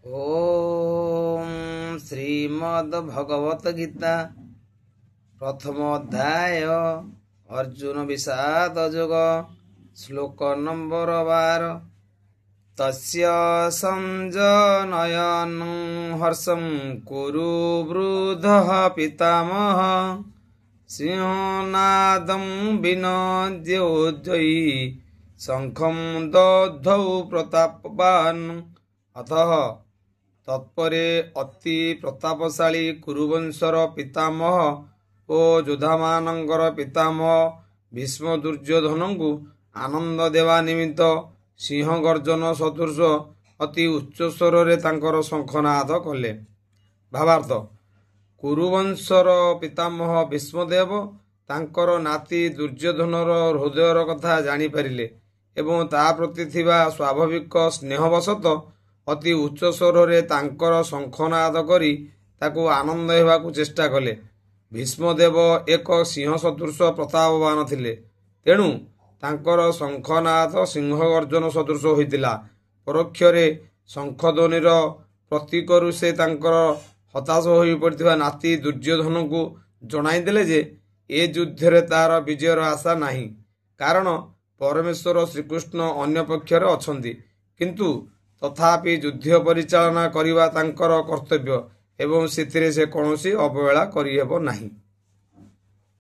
ओम श्रीमद्भगवत गीता प्रथम अध्याय अर्जुन विषाद योग श्लोक नंबर 12 तस्य संजनयन हर्षं कुरु वृद्धः पितामह सिंहनादं विनद्योज्जयी शंखं दग्धौ प्रतापवान् अतः तत्परे अति प्रतापशाली कुरुवंशर पितामह ओ योद्धामानंकर पितामह भीष्म दुर्योधन को आनंद देवा निमित्त सिंह गर्जन सदृश अति उच्च स्वर रे तांकर शंखनाद कले। भावार्थ कुरुवंशर पितामह भीष्मदेव तांकर नाती दुर्योधनर हृदयर कथा जानी पारिले एवं ता प्रति थिबा स्वाभाविक स्नेहवशत अति उच्च स्वर रे तांकर शंखनाद करी ताकू आनंद हेबाकू चेष्टा कले। भीष्मदेव एक सिंह सदृश प्रतापवान थिले, तेणु तांकर शंखनाद सिंह गर्जन सदृश होइतिला। परोक्षरे शंखध्वनिर प्रतीकरू से तांकर हताश होई पड़िथिबा नाती दुर्योधन को जणाई देले जे ए युद्धरे तार विजयर आशा नाही, कारण परमेश्वर श्रीकृष्ण अन्य पक्षरे अछंती, किंतु तथापि युद्ध परिचालना करिवा तांकर कर्तव्य एवं सेथिरे से कौनसी अवहेला करिहेब नाही।